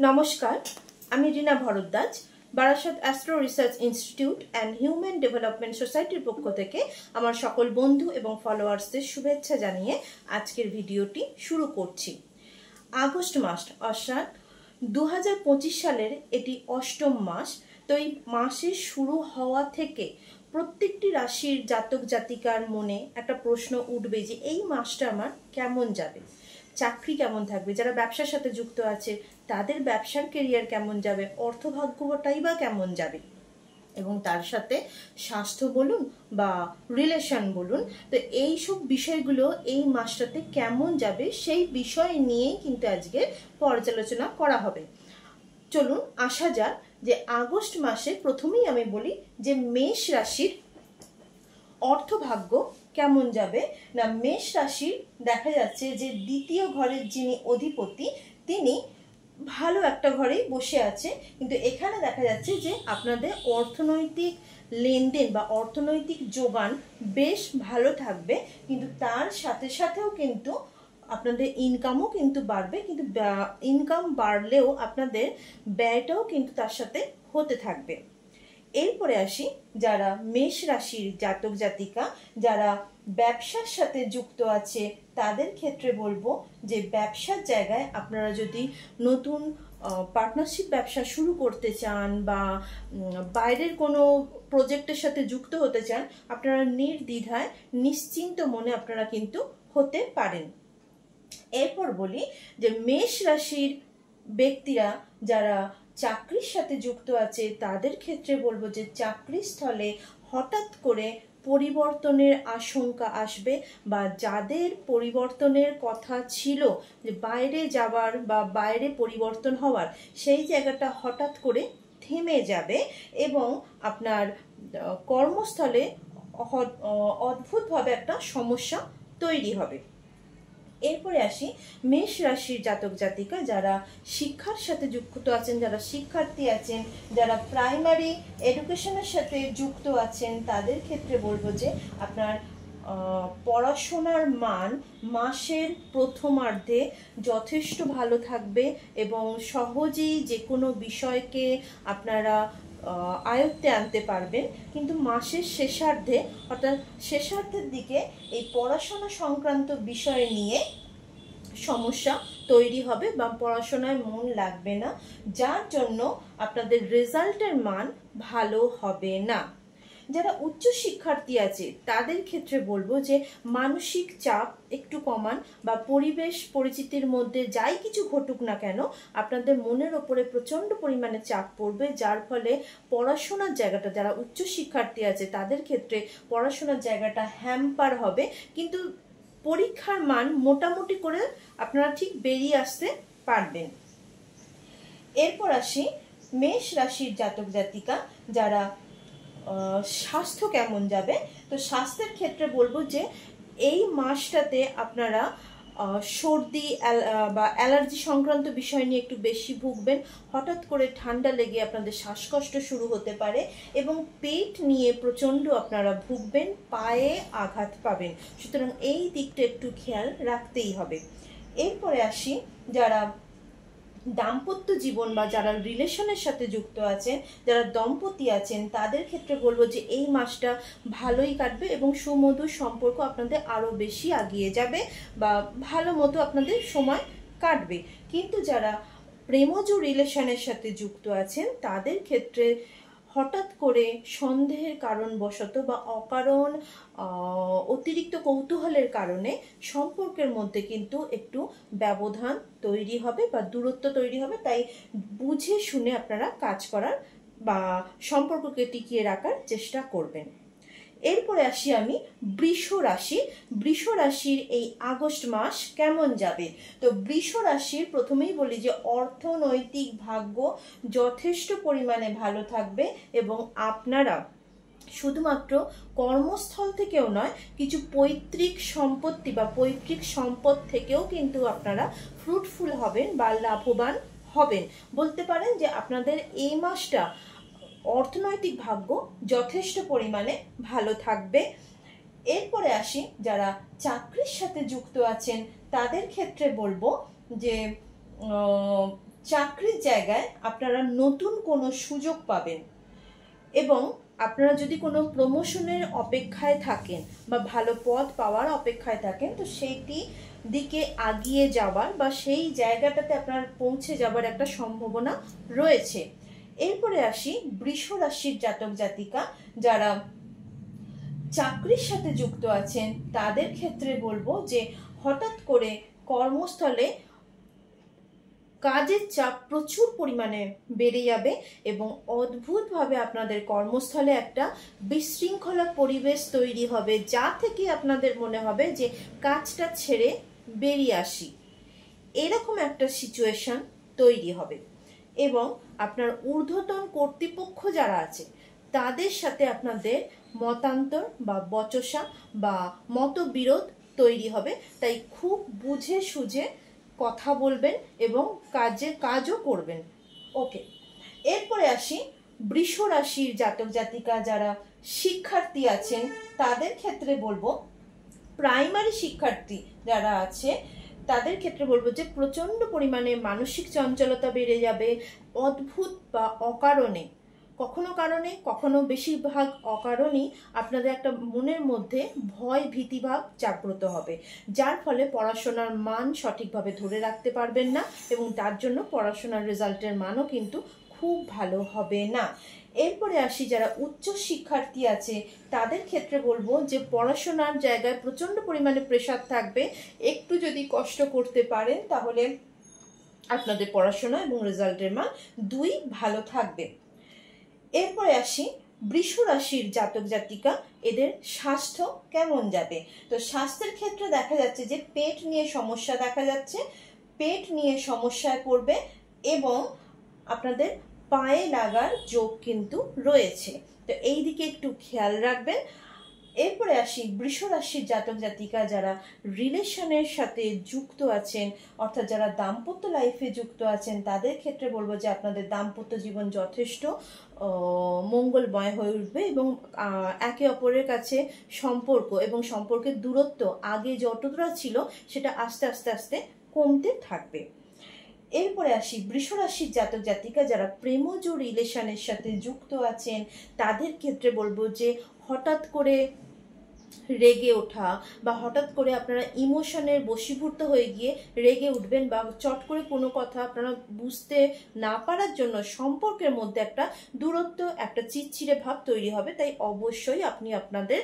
নমস্কার, আমি Rina Bharadwaj, Barasat astro research institute and human development সোসাইটির পক্ষ থেকে আমার সকল বন্ধু এবং ফলোয়ার্সদের শুভেচ্ছা জানিয়ে আজকের ভিডিওটি শুরু করছি। আগস্ট মাস অর্থাৎ 2025 সালের এটি অষ্টম মাস। তো এই মাসের শুরু হওয়া থেকে প্রত্যেকটি রাশির জাতক জাতিকার মনে একটা প্রশ্ন উঠবে যে এই মাসটা আমার কেমন যাবে, চাকরি কেমন থাকবে, যারা ব্যবসার সাথে যুক্ত আছে তাদের ব্যবসার কেরিয়ার কেমন যাবে, অর্থভাগ্যটাই বা কেমন যাবে, এবং তার সাথে স্বাস্থ্য বলুন বা রিলেশন বলুন, তো এই সব বিষয়গুলো এই মাসটাতে কেমন যাবে সেই বিষয় নিয়েই কিন্তু আজকে পর্যালোচনা করা হবে। চলুন আসা যাক যে আগস্ট মাসে প্রথমেই আমি বলি যে মেষ রাশির অর্থভাগ্য কেমন যাবে। না, মেষ রাশির দেখা যাচ্ছে যে দ্বিতীয় ঘরের যিনি অধিপতি তিনি ভালো একটা ঘরেই বসে আছে, কিন্তু এখানে দেখা যাচ্ছে যে আপনাদের অর্থনৈতিক লেনদেন বা অর্থনৈতিক যোগান বেশ ভালো থাকবে, কিন্তু তার সাথে সাথেও কিন্তু আপনাদের ইনকামও কিন্তু বাড়বে, কিন্তু ইনকাম বাড়লেও আপনাদের ব্যয়টাও কিন্তু তার সাথে হতে থাকবে। এরপরে আসি যারা মেষ রাশির জাতক জাতিকা যারা ব্যবসার সাথে যুক্ত আছে তাদের ক্ষেত্রে বলবো যে ব্যবসার জায়গায় আপনারা যদি নতুন পার্টনারশিপ ব্যবসা শুরু করতে চান বা বাইরের কোনো প্রজেক্টের সাথে যুক্ত হতে চান, আপনারা নির্দ্বিধায় নিশ্চিন্ত মনে আপনারা কিন্তু হতে পারেন। এরপর বলি যে মেষ রাশির ব্যক্তিরা যারা চাকরির সাথে যুক্ত আছে তাদের ক্ষেত্রে বলবো যে চাকরি স্থলে হঠাৎ করে পরিবর্তনের আশঙ্কা আসবে, বা যাদের পরিবর্তনের কথা ছিল যে বাইরে যাওয়ার বা বাইরে পরিবর্তন হওয়ার, সেই জায়গাটা হঠাৎ করে থেমে যাবে এবং আপনার কর্মস্থলে অদ্ভুতভাবে একটা সমস্যা তৈরি হবে। এরপরে আসি মেষ রাশির জাতক জাতিকা যারা শিক্ষার সাথে যুক্ত আছেন, যারা শিক্ষার্থী আছেন, যারা প্রাইমারি এডুকেশনের সাথে যুক্ত আছেন তাদের ক্ষেত্রে বলবো যে আপনার পড়াশোনার মান মাসের প্রথমার্ধে যথেষ্ট ভালো থাকবে এবং সহজেই যে কোনো বিষয়কে আপনারা আয়ত্তে আনতে পারবেন, কিন্তু মাসের শেষার্ধে অর্থাৎ শেষার্ধের দিকে এই পড়াশোনা সংক্রান্ত বিষয় নিয়ে সমস্যা তৈরি হবে বা পড়াশোনায় মন লাগবে না, যার জন্য আপনাদের রেজাল্টের মান ভালো হবে না। যারা উচ্চ শিক্ষার্থী আছে তাদের ক্ষেত্রে বলবো যে মানসিক চাপ একটু কমান, বা পরিবেশ পরিচিতির মধ্যে যাই কিছু ঘটুক না কেন আপনাদের মনের ওপরে প্রচণ্ড পরিমাণে চাপ পড়বে, যার ফলে পড়াশোনার জায়গাটা, যারা উচ্চ শিক্ষার্থী আছে তাদের ক্ষেত্রে পড়াশোনার জায়গাটা হ্যাম্পার হবে, কিন্তু পরীক্ষার মান মোটামুটি করে আপনারা ঠিক বেরিয়ে আসতে পারবেন। এরপর আসি মেষ রাশির জাতক জাতিকা যারা স্বাস্থ্য কেমন যাবে। তো স্বাস্থ্যের ক্ষেত্রে বলবো যে এই মাসটাতে আপনারা সর্দি বা অ্যালার্জি সংক্রান্ত বিষয় নিয়ে একটু বেশি ভুগবেন, হঠাৎ করে ঠান্ডা লেগে আপনাদের শ্বাসকষ্ট শুরু হতে পারে এবং পেট নিয়ে প্রচণ্ড আপনারা ভুগবেন, পায়ে আঘাত পাবেন, সুতরাং এই দিকটা একটু খেয়াল রাখতেই হবে। এরপরে আসি যারা দাম্পত্য জীবন বা যারা রিলেশনের সাথে যুক্ত আছেন, যারা দম্পতি আছেন তাদের ক্ষেত্রে বলবো যে এই মাসটা ভালোই কাটবে এবং সুমধুর সম্পর্ক আপনাদের আরও বেশি এগিয়ে যাবে বা ভালো মতো আপনাদের সময় কাটবে। কিন্তু যারা প্রেমজ রিলেশনের সাথে যুক্ত আছেন তাদের ক্ষেত্রে হঠাৎ করে সন্দেহের কারণবশত বা অকারণ অতিরিক্ত কৌতূহলের কারণে সম্পর্কের মধ্যে কিন্তু একটু ব্যবধান তৈরি হবে বা দূরত্ব তৈরি হবে, তাই বুঝে শুনে আপনারা কাজ করার বা সম্পর্ককে টিকিয়ে রাখার চেষ্টা করবেন। এরপরে আসি আমি বৃষ রাশি। বৃষ রাশির এই আগস্ট মাস কেমন যাবে। তো বৃষ রাশির প্রথমেই বলি যে অর্থনৈতিক ভাগ্য যথেষ্ট পরিমাণে ভালো থাকবে এবং আপনারা শুধুমাত্র কর্মস্থল থেকেও নয়, কিছু পৈতৃক সম্পত্তি বা পৈতৃক সম্পদ থেকেও কিন্তু আপনারা ফ্রুটফুল হবেন বা লাভবান হবেন। বলতে পারেন যে আপনাদের এই মাসটা অর্থনৈতিক ভাগ্য যথেষ্ট পরিমাণে ভালো থাকবে। এরপরে আসি যারা চাকরির সাথে যুক্ত আছেন তাদের ক্ষেত্রে বলবো যে চাকরির জায়গায় আপনারা নতুন কোনো সুযোগ পাবেন, এবং আপনারা যদি কোনো প্রমোশনের অপেক্ষায় থাকেন বা ভালো পদ পাওয়ার অপেক্ষায় থাকেন, তো সেইটি দিকে আগিয়ে যাওয়ার বা সেই জায়গাটাতে আপনার পৌঁছে যাবার একটা সম্ভাবনা রয়েছে। এরপরে আসি বৃষ রাশির জাতক জাতিকা যারা চাকরির সাথে যুক্ত আছেন, তাদের ক্ষেত্রে বলবো যে হঠাৎ করে কর্মস্থলে কাজের চাপ প্রচুর পরিমাণে বেড়ে যাবে এবং অদ্ভুতভাবে আপনাদের কর্মস্থলে একটা বিশৃঙ্খলা পরিবেশ তৈরি হবে, যা থেকে আপনাদের মনে হবে যে কাজটা ছেড়ে বেরিয়ে আসি, এরকম একটা সিচুয়েশন তৈরি হবে। এবং আপনার ঊর্ধ্বতন কর্তৃপক্ষ যারা আছে তাদের সাথে আপনাদের মতান্তর বা বচসা বা মতবিরোধ তৈরি হবে, তাই খুব বুঝে সুঝে কথা বলবেন এবং কাজও করবেন। ওকে, এরপরে আসি বৃষ রাশির জাতক জাতিকা যারা শিক্ষার্থী আছেন, তাদের ক্ষেত্রে বলবো প্রাইমারি শিক্ষার্থী যারা আছে তাদের ক্ষেত্রে বলবো যে প্রচন্ড পরিমাণে মানসিক চঞ্চলতা বেড়ে যাবে, অদ্ভুত বা অকারণে, কখনো বেশিরভাগ অকারণেই আপনাদের একটা মনের মধ্যে ভয় ভীতিভাব জাগ্রত হবে, যার ফলে পড়াশোনার মান সঠিকভাবে ধরে রাখতে পারবেন না এবং তার জন্য পড়াশোনার রেজাল্টের মানও কিন্তু খুব ভালো হবে না। এরপরে আসি যারা উচ্চ শিক্ষার্থী আছে, তাদের ক্ষেত্রে বলবো যে পড়াশোনার জায়গায় প্রচন্ড পরিমাণে প্রেশার থাকবে, একটু যদি কষ্ট করতে পারেন তাহলে আপনাদের পড়াশোনা এবং রেজাল্টের মান দুই ভালো থাকবে। এরপরে আসি বৃষ রাশির জাতক জাতিকা, এদের স্বাস্থ্য কেমন যাবে? তো স্বাস্থ্যের ক্ষেত্রে দেখা যাচ্ছে যে পেট নিয়ে সমস্যা দেখা যাচ্ছে, পেট নিয়ে সমস্যায় পড়বে এবং আপনাদের পায়ে লাগার যোগ কিন্তু রয়েছে, তো এই দিকে একটু খেয়াল রাখবেন। এরপরে আসি বৃষ রাশির জাতক জাতিকা যারা রিলেশনের সাথে যুক্ত আছেন, অর্থাৎ যারা দাম্পত্য লাইফে যুক্ত আছেন, তাদের ক্ষেত্রে বলবো যে আপনাদের দাম্পত্য জীবন যথেষ্ট মঙ্গলময় হয়ে উঠবে এবং একে অপরের কাছে সম্পর্ক এবং সম্পর্কের দূরত্ব আগে যতটা ছিল সেটা আস্তে আস্তে আস্তে কমতে থাকবে। এরপরে আসি বৃষ রাশির জাতক জাতিকা যারা প্রেমজ রিলেশনের সাথে যুক্ত আছেন, তাদের ক্ষেত্রে বলবো যে হঠাৎ করে রেগে ওঠা বা হঠাৎ করে আপনারা ইমোশনের বশীভূত হয়ে গিয়ে রেগে উঠবেন বা চট করে কোনো কথা আপনারা বুঝতে না পারার জন্য সম্পর্কের মধ্যে একটা দূরত্ব, একটা চিড়চিড়ে ভাব তৈরি হবে। তাই অবশ্যই আপনি আপনাদের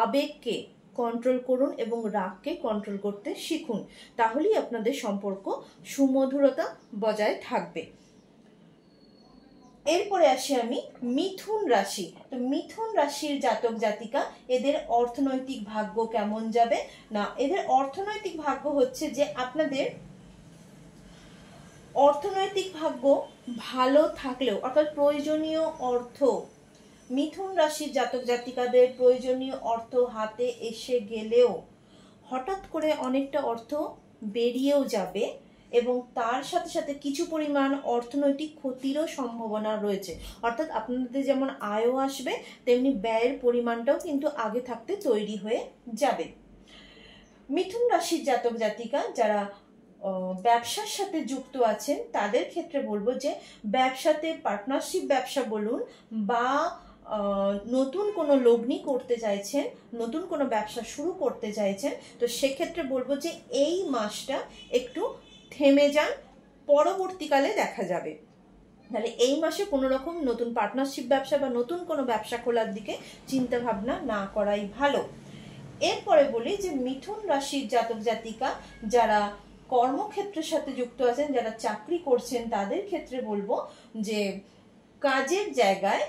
আবেগকে কন্ট্রোল করুন এবং রাগকে কন্ট্রোল করতে শিখুন, তাহলেই আপনাদের সম্পর্ক সুমধুরতা বজায় থাকবে। এরপরে আসি আমি মিথুন রাশি। তো মিথুন রাশির জাতক জাতিকা, এদের অর্থনৈতিক ভাগ্য কেমন যাবে? না, এদের অর্থনৈতিক ভাগ্য হচ্ছে যে আপনাদের অর্থনৈতিক ভাগ্য ভালো থাকলেও, অর্থাৎ প্রয়োজনীয় অর্থ, মিথুন রাশির জাতক জাতিকাদের প্রয়োজনীয় অর্থ হাতে এসে গেলেও হঠাৎ করে অনেকটা অর্থ বেরিয়েও যাবে এবং তার সাথে সাথে কিছু পরিমাণ অর্থনৈতিক ক্ষতিরও সম্ভাবনা রয়েছে। অর্থাৎ আপনাদের যেমন আয়ও আসবে, তেমনি ব্যয়ের পরিমাণটাও কিন্তু আগে থাকতে তৈরি হয়ে যাবে। মিথুন রাশির জাতক জাতিকা যারা ব্যবসার সাথে যুক্ত আছেন, তাদের ক্ষেত্রে বলবো যে ব্যবসাতে পার্টনারশিপ ব্যবসা বলুন বা নতুন কোনো লগ্নি করতে চাইছেন, নতুন কোনো ব্যবসা শুরু করতে চাইছেন, তো সেক্ষেত্রে বলবো যে এই মাসটা একটু থেমে যান, পরবর্তীকালে দেখা যাবে। তাহলে এই মাসে কোনো রকম নতুন পার্টনারশিপ ব্যবসা বা নতুন কোনো ব্যবসা খোলার দিকে চিন্তা ভাবনা না করাই ভালো। এরপরে বলি যে মিথুন রাশির জাতক জাতিকা যারা কর্মক্ষেত্রের সাথে যুক্ত আছেন, যারা চাকরি করছেন, তাদের ক্ষেত্রে বলবো যে কাজের জায়গায়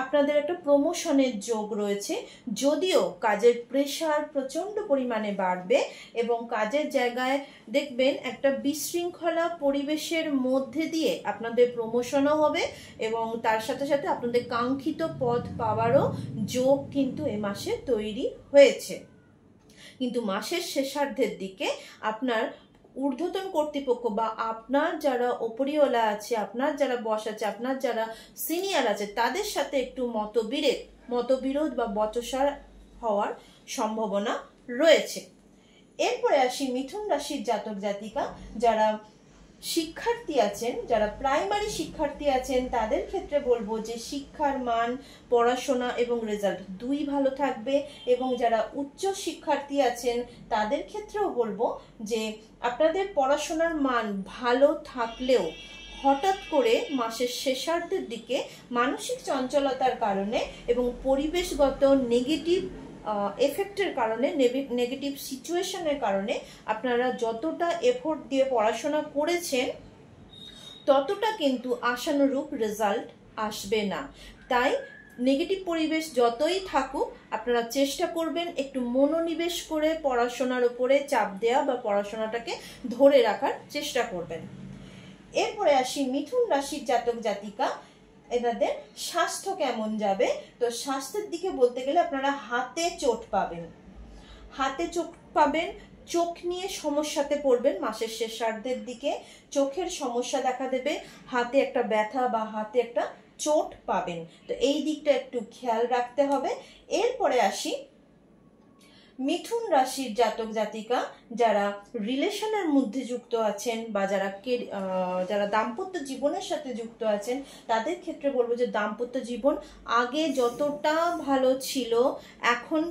আপনাদের একটা প্রমোশনের যোগ রয়েছে, যদিও কাজের প্রেশার প্রচন্ড পরিমাণে বাড়বে এবং কাজের জায়গায় দেখবেন একটা বিশৃঙ্খলা পরিবেশের মধ্যে দিয়ে আপনাদের প্রমোশনও হবে এবং তার সাথে সাথে আপনাদের কাঙ্ক্ষিত পদ পাওয়ারও যোগ কিন্তু এ মাসে তৈরি হয়েছে। কিন্তু মাসের শেষার্ধের দিকে আপনার ঊর্ধ্বতন কর্তৃপক্ষ বা আপনার যারা ওপরিওয়ালা আছে, আপনার যারা বস আছে, আপনার যারা সিনিয়র আছে, তাদের সাথে একটু মতবিরোধ বা বচসার হওয়ার সম্ভাবনা রয়েছে। এরপরে আসি মিথুন রাশির জাতক জাতিকা যারা শিক্ষার্থী আছেন, যারা প্রাইমারি শিক্ষার্থী আছেন, তাদের ক্ষেত্রে বলবো যে শিক্ষার মান, পড়াশোনা এবং রেজাল্ট দুই ভালো থাকবে। এবং যারা উচ্চ শিক্ষার্থী আছেন তাদের ক্ষেত্রেও বলবো যে আপনাদের পড়াশোনার মান ভালো থাকলেও হঠাৎ করে মাসের শেষার্ধের দিকে মানসিক চঞ্চলতার কারণে এবং পরিবেশগত নেগেটিভ এফেক্টের কারণে, নেগেটিভ সিচুয়েশনের কারণে আপনারা যতটা এফোর্ট দিয়ে পড়াশোনা করেছেন ততটা কিন্তু আশানুরূপ রেজাল্ট আসবে না। তাই নেগেটিভ পরিবেশ যতই থাকুক আপনারা চেষ্টা করবেন একটু মনোনিবেশ করে পড়াশোনার উপরে চাপ দেওয়া বা পড়াশোনাটাকে ধরে রাখার চেষ্টা করবেন। এরপরে আসি মিথুন রাশির জাতক জাতিকা, এনাদের স্বাস্থ্য কেমন যাবে। তো স্বাস্থ্যের দিকে বলতে গেলে আপনারা হাতে চোট পাবেন, চোখ নিয়ে সমস্যাতে পড়বেন মাসের শেষার্ধের দিকে, চোখের সমস্যা দেখা দেবে, হাতে একটা ব্যথা বা হাতে একটা চোট পাবেন। তো এই দিকটা একটু খেয়াল রাখতে হবে। এরপরে আসি মিথুন রাশির জাতক জাতিকা, যারা রিলেশনের মধ্যে যুক্ত আছেন বা যারা দাম্পত্য জীবনের সাথে যুক্ত আছেন তাদের ক্ষেত্রে বলবো যে দাম্পত্য জীবন আগে যতটা ভালো ছিল এখনো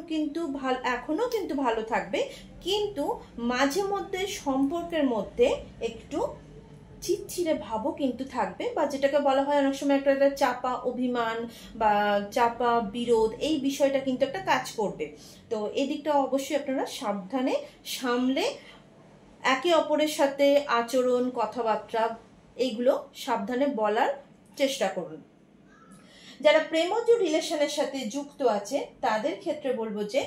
কিন্তু ভালো থাকবে, কিন্তু মাঝে মধ্যে সম্পর্কের মধ্যে একটু চিড়চিড়ে ভাবও কিন্তু থাকবে, বা যেটাকে বলা হয় অনেক সময় একটা চাপা অভিমান বা চাপা বিরোধ, এই বিষয়টা কিন্তু একটা কাজ করবে। তো এই দিকটা অবশ্যই আপনারা সাবধানে সামলে একে অপরের সাথে আচরণ, কথাবার্তা এইগুলো সাবধানে বলার চেষ্টা করুন। যারা প্রেমজ রিলেশনের সাথে যুক্ত আছে তাদের ক্ষেত্রে বলবো যে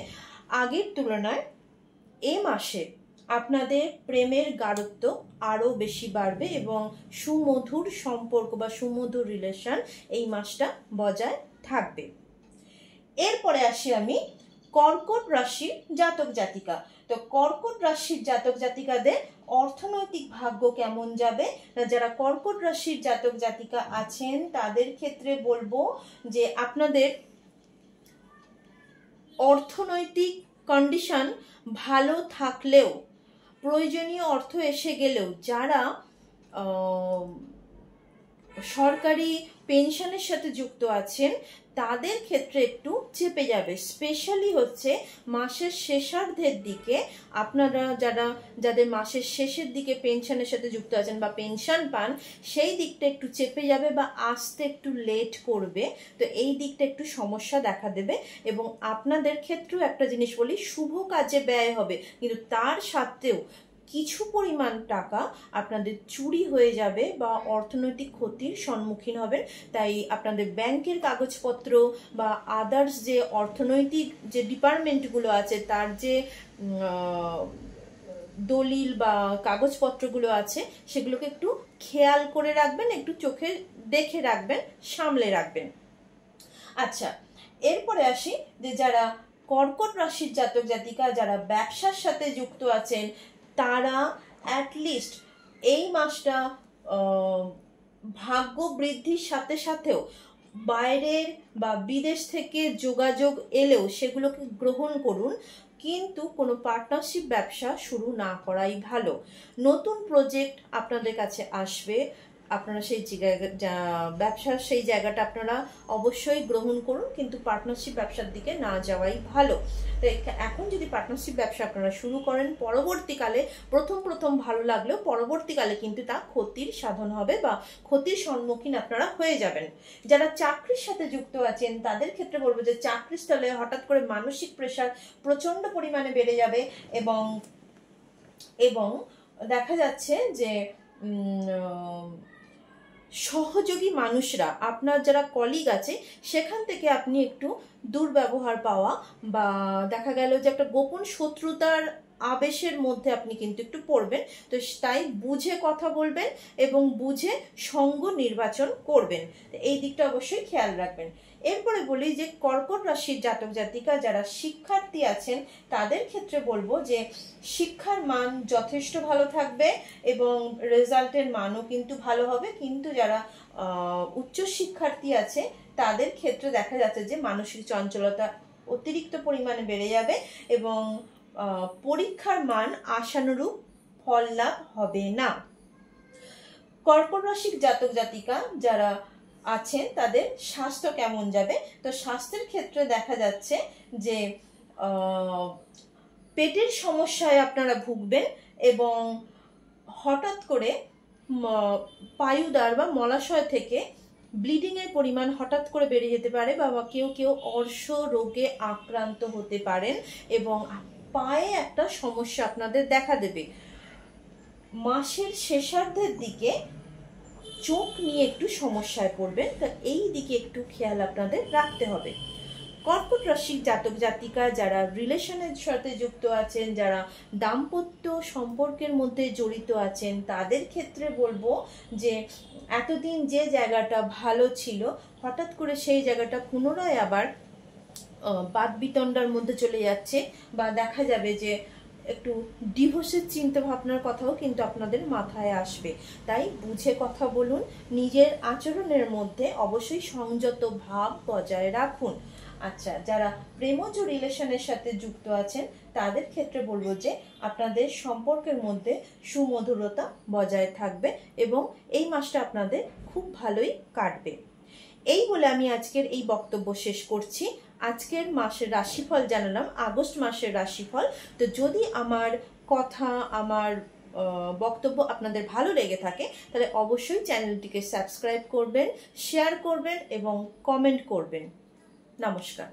আগের তুলনায় এ মাসে আপনাদের প্রেমের গাঢ়ত্ব আরো বেশি বাড়বে এবং সুমধুর সম্পর্ক বা সুমধুর রিলেশন এই মাসটা বজায় থাকবে। এরপরে আসি আমি কর্কট রাশির জাতক জাতিকা। তো কর্কট রাশির জাতক জাতিকাদের অর্থনৈতিক ভাগ্য কেমন যাবে। যারা কর্কট রাশির জাতক জাতিকা আছেন তাদের ক্ষেত্রে বলবো যে আপনাদের অর্থনৈতিক কন্ডিশন ভালো থাকলেও, প্রয়োজনীয় অর্থ এসে গেলেও, যারা সরকারি পেনশনের সাথে যুক্ত আছেন তাদের ক্ষেত্রে একটু চেপে যাবে। স্পেশালি হচ্ছে মাসের শেষার্ধের দিকে আপনারা যাদের মাসের শেষের দিকে পেনশনের সাথে যুক্ত আছেন বা পেনশন পান, সেই দিকটা একটু চেপে যাবে বা আসতে একটু লেট করবে। তো এই দিকটা একটু সমস্যা দেখা দেবে। এবং আপনাদের ক্ষেত্রেও একটা জিনিস বলি, শুভ কাজে ব্যয় হবে, কিন্তু তার সাথেও কিছু পরিমাণ টাকা আপনাদের চুরি হয়ে যাবে বা অর্থনৈতিক ক্ষতির সম্মুখীন হবেন। তাই আপনাদের ব্যাংকের কাগজপত্র বা আদার্স যে অর্থনৈতিক যে ডিপার্টমেন্টগুলো আছে তার যে দলিল বা কাগজপত্রগুলো আছে সেগুলোকে একটু খেয়াল করে রাখবেন, একটু চোখে দেখে রাখবেন, সামলে রাখবেন। আচ্ছা, এরপরে আসি যে যারা কর্কট রাশির জাতক জাতিকা, যারা ব্যবসার সাথে যুক্ত আছেন তারা অ্যাটলিস্ট এই মাসটা ভাগ্য বৃদ্ধির সাথে সাথেও বাইরের বা বিদেশ থেকে যোগাযোগ এলেও সেগুলোকে গ্রহণ করুন, কিন্তু কোনো পার্টনারশিপ ব্যবসা শুরু না করাই ভালো। নতুন প্রজেক্ট আপনাদের কাছে আসবে, আপনারা সেই ব্যবসার সেই জায়গাটা আপনারা অবশ্যই গ্রহণ করুন, কিন্তু পার্টনারশিপ ব্যবসার দিকে না যাওয়াই ভালো। তো এখন যদি পার্টনারশিপ ব্যবসা আপনারা শুরু করেন, পরবর্তীকালে প্রথম ভালো লাগলেও পরবর্তীকালে কিন্তু তা ক্ষতির সাধন হবে বা ক্ষতির সম্মুখীন আপনারা হয়ে যাবেন। যারা চাকরির সাথে যুক্ত আছেন তাদের ক্ষেত্রে বলবো যে চাকরির স্থলে হঠাৎ করে মানসিক প্রেশার প্রচন্ড পরিমাণে বেড়ে যাবে এবং দেখা যাচ্ছে যে সহযোগী মানুষরা, আপনার যারা কলিগ আছে সেখান থেকে আপনি একটু দুর্ব্যবহার পাওয়া বা দেখা গেল যে একটা গোপন শত্রুতার আবেশের মধ্যে আপনি কিন্তু একটু পড়বেন। তো তাই বুঝে কথা বলবেন এবং বুঝে সঙ্গ নির্বাচন করবেন, এই দিকটা অবশ্যই খেয়াল রাখবেন। এরপরে বলি যে কর্কট রাশির জাতক জাতিকা যারা শিক্ষার্থী আছেন তাদের ক্ষেত্রে বলবো যে শিক্ষার মান যথেষ্ট ভালো থাকবে এবং রেজাল্টের মানও কিন্তু ভালো হবে, কিন্তু যারা উচ্চ শিক্ষার্থী আছে তাদের ক্ষেত্রে দেখা যাচ্ছে যে মানসিক চঞ্চলতা অতিরিক্ত পরিমাণে বেড়ে যাবে এবং পরীক্ষার মান আশানুরূপ ফল লাভ হবে না। কর্কট রাশির জাতক জাতিকা যারা আছেন তাদের স্বাস্থ্য কেমন যাবে? তো স্বাস্থ্যের ক্ষেত্রে দেখা যাচ্ছে যে পেটের সমস্যায় আপনারা ভুগবেন এবং হঠাৎ করে পায়ুদ্বার বা মলাশয় থেকে ব্লিডিং এর পরিমাণ হঠাৎ করে বেড়ে যেতে পারে, বা কেউ কেউ অর্শ রোগে আক্রান্ত হতে পারেন এবং পায়ে একটা সমস্যা আপনাদের দেখা দেবে। মাসের শেষার্ধের দিকে চোখ নিয়ে একটু সমস্যায় পড়বেন, তো এই দিকে একটু খেয়াল আপনাদের রাখতে হবে। কর্কট রাশির জাতক জাতিকা যারা রিলেশনের সাথে যুক্ত আছেন, যারা দাম্পত্য সম্পর্কের মধ্যে জড়িত আছেন, তাদের ক্ষেত্রে বলবো যে এতদিন যে জায়গাটা ভালো ছিল হঠাৎ করে সেই জায়গাটা পুনরায় আবার বাদ বিতণ্ডার মধ্যে চলে যাচ্ছে, বা দেখা যাবে যে একটু ডিভোর্সের চিন্তা ভাবনার কথাও কিন্তু আপনাদের মাথায় আসবে। তাই বুঝে কথা বলুন, নিজের আচরণের মধ্যে অবশ্যই সংযত ভাব বজায় রাখুন। আচ্ছা, যারা প্রেমজ রিলেশনের সাথে যুক্ত আছেন তাদের ক্ষেত্রে বলবো যে আপনাদের সম্পর্কের মধ্যে সুমধুরতা বজায় থাকবে এবং এই মাসটা আপনাদের খুব ভালোই কাটবে। এই বলে আমি আজকের এই বক্তব্য শেষ করছি। আজকের মাসের রাশিফল জানালাম, আগস্ট মাসের রাশিফল। তো যদি আমার কথা, আমার বক্তব্য আপনাদের ভালো লেগে থাকে তাহলে অবশ্যই চ্যানেলটিকে সাবস্ক্রাইব করবেন, শেয়ার করবেন এবং কমেন্ট করবেন। নমস্কার।